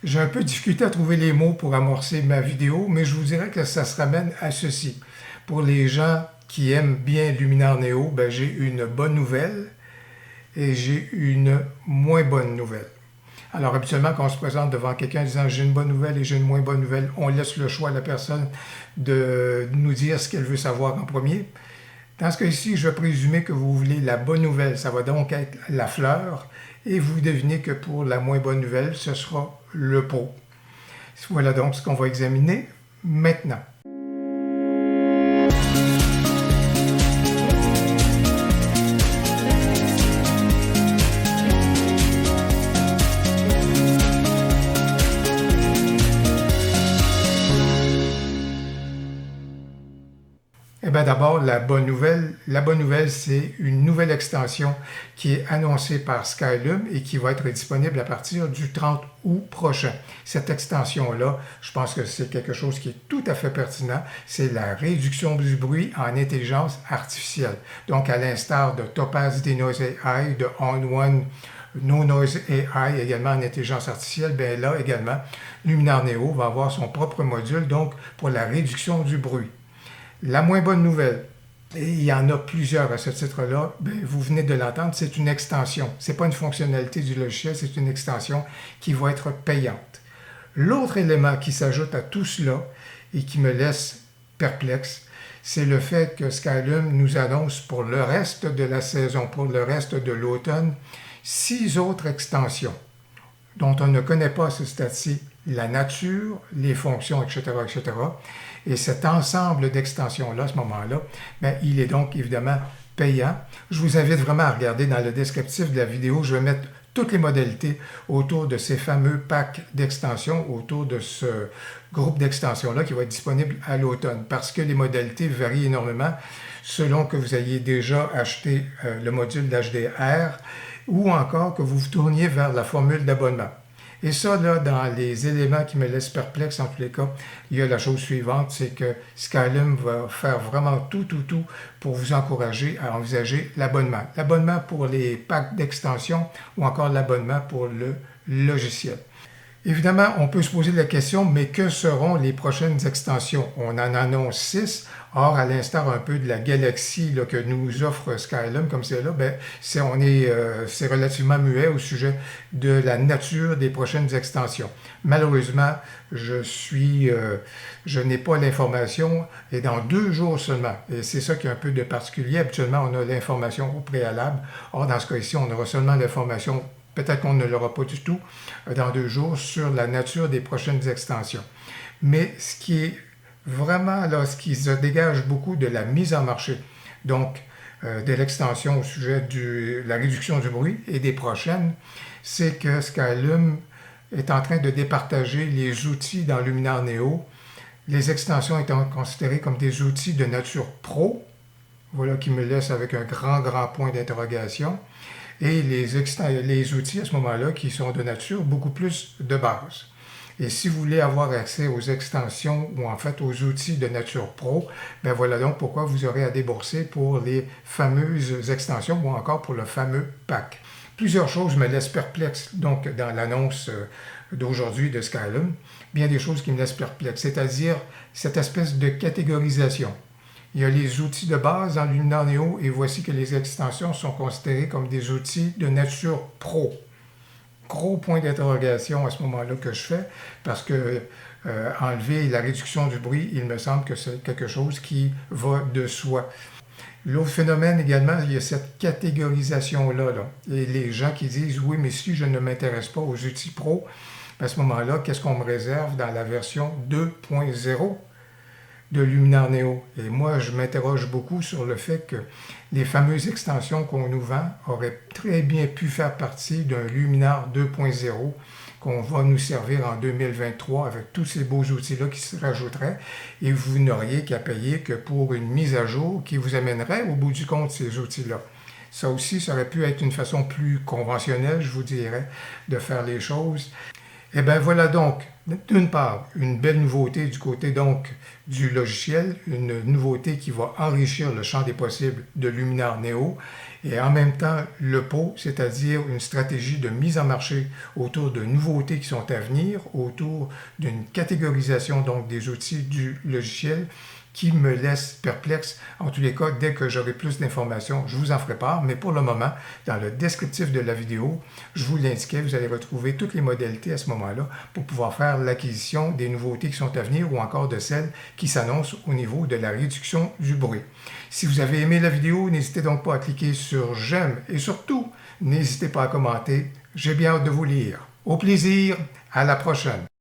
J'ai un peu de difficulté à trouver les mots pour amorcer ma vidéo, mais je vous dirais que ça se ramène à ceci. Pour les gens qui aiment bien Luminar Neo, ben, j'ai une bonne nouvelle et j'ai une moins bonne nouvelle. Alors habituellement, quand on se présente devant quelqu'un disant j'ai une bonne nouvelle et j'ai une moins bonne nouvelle, on laisse le choix à la personne de nous dire ce qu'elle veut savoir en premier. Dans ce cas-ci, je vais présumer que vous voulez la bonne nouvelle. Ça va donc être la fleur. Et vous devinez que pour la moins bonne nouvelle, ce sera le pot. Voilà donc ce qu'on va examiner maintenant. Eh bien, d'abord, la bonne nouvelle. La bonne nouvelle, c'est une nouvelle extension qui est annoncée par Skylum et qui va être disponible à partir du 30 août prochain. Cette extension-là, je pense que c'est quelque chose qui est tout à fait pertinent. C'est la réduction du bruit en intelligence artificielle. Donc, à l'instar de Topaz Denoise AI, de On1 No Noise AI, également en intelligence artificielle, bien là également, Luminar Neo va avoir son propre module, donc pour la réduction du bruit. La moins bonne nouvelle, et il y en a plusieurs à ce titre-là, vous venez de l'entendre, c'est une extension. Ce n'est pas une fonctionnalité du logiciel, c'est une extension qui va être payante. L'autre élément qui s'ajoute à tout cela et qui me laisse perplexe, c'est le fait que Skylum nous annonce pour le reste de la saison, pour le reste de l'automne, 6 autres extensions dont on ne connaît pas à ce stade-ci la nature, les fonctions, etc., etc. Et cet ensemble d'extensions-là, à ce moment-là, bien, il est donc évidemment payant. Je vous invite vraiment à regarder dans le descriptif de la vidéo. Je vais mettre toutes les modalités autour de ces fameux packs d'extensions, autour de ce groupe d'extensions-là qui va être disponible à l'automne, parce que les modalités varient énormément selon que vous ayez déjà acheté le module d'HDR ou encore que vous vous tourniez vers la formule d'abonnement. Et ça, là, dans les éléments qui me laissent perplexe, en tous les cas, il y a la chose suivante, c'est que Skylum va faire vraiment tout pour vous encourager à envisager l'abonnement. L'abonnement pour les packs d'extension ou encore l'abonnement pour le logiciel. Évidemment, on peut se poser la question, mais que seront les prochaines extensions? On en annonce 6. Or, à l'instar un peu de la galaxie là, que nous offre Skylum, comme c'est là, c'est relativement muet au sujet de la nature des prochaines extensions. Malheureusement, je n'ai pas l'information et dans 2 jours seulement. Et c'est ça qui est un peu de particulier. Habituellement, on a l'information au préalable. Or, dans ce cas-ci, on aura seulement l'information. Peut-être qu'on ne l'aura pas du tout dans 2 jours sur la nature des prochaines extensions. Mais ce qui est vraiment là, ce qui se dégage beaucoup de la mise en marché, donc de l'extension au sujet de la réduction du bruit et des prochaines, c'est que Skylum est en train de départager les outils dans Luminar Neo, les extensions étant considérées comme des outils de nature pro, voilà qui me laisse avec un grand point d'interrogation, et les outils à ce moment-là qui sont de nature beaucoup plus de base. Et si vous voulez avoir accès aux extensions ou en fait aux outils de nature pro, ben voilà donc pourquoi vous aurez à débourser pour les fameuses extensions ou encore pour le fameux pack. Plusieurs choses me laissent perplexe donc dans l'annonce d'aujourd'hui de Skylum, bien des choses qui me laissent perplexe, c'est-à-dire cette espèce de catégorisation. Il y a les outils de base dans Luminar Neo et voici que les extensions sont considérées comme des outils de nature pro. Gros point d'interrogation à ce moment-là que je fais parce que enlever la réduction du bruit, il me semble que c'est quelque chose qui va de soi. L'autre phénomène également, il y a cette catégorisation-là. Et les gens qui disent « Oui, mais si je ne m'intéresse pas aux outils pro, à ce moment-là, qu'est-ce qu'on me réserve dans la version 2.0 ? De Luminar Neo. Et moi, je m'interroge beaucoup sur le fait que les fameuses extensions qu'on nous vend auraient très bien pu faire partie d'un Luminar 2.0 qu'on va nous servir en 2023 avec tous ces beaux outils-là qui se rajouteraient et vous n'auriez qu'à payer que pour une mise à jour qui vous amènerait au bout du compte ces outils-là. Ça aussi, ça aurait pu être une façon plus conventionnelle, je vous dirais, de faire les choses. Et bien voilà donc D'une part, une belle nouveauté du côté donc du logiciel, une nouveauté qui va enrichir le champ des possibles de Luminar Neo et en même temps le pot, c'est-à-dire une stratégie de mise en marché autour de nouveautés qui sont à venir, autour d'une catégorisation donc des outils du logiciel qui me laisse perplexe. En tous les cas, dès que j'aurai plus d'informations, je vous en ferai part. Mais pour le moment, dans le descriptif de la vidéo, je vous l'indiquais, vous allez retrouver toutes les modalités à ce moment-là pour pouvoir faire l'acquisition des nouveautés qui sont à venir ou encore de celles qui s'annoncent au niveau de la réduction du bruit. Si vous avez aimé la vidéo, n'hésitez donc pas à cliquer sur j'aime et surtout, n'hésitez pas à commenter. J'ai bien hâte de vous lire. Au plaisir, à la prochaine.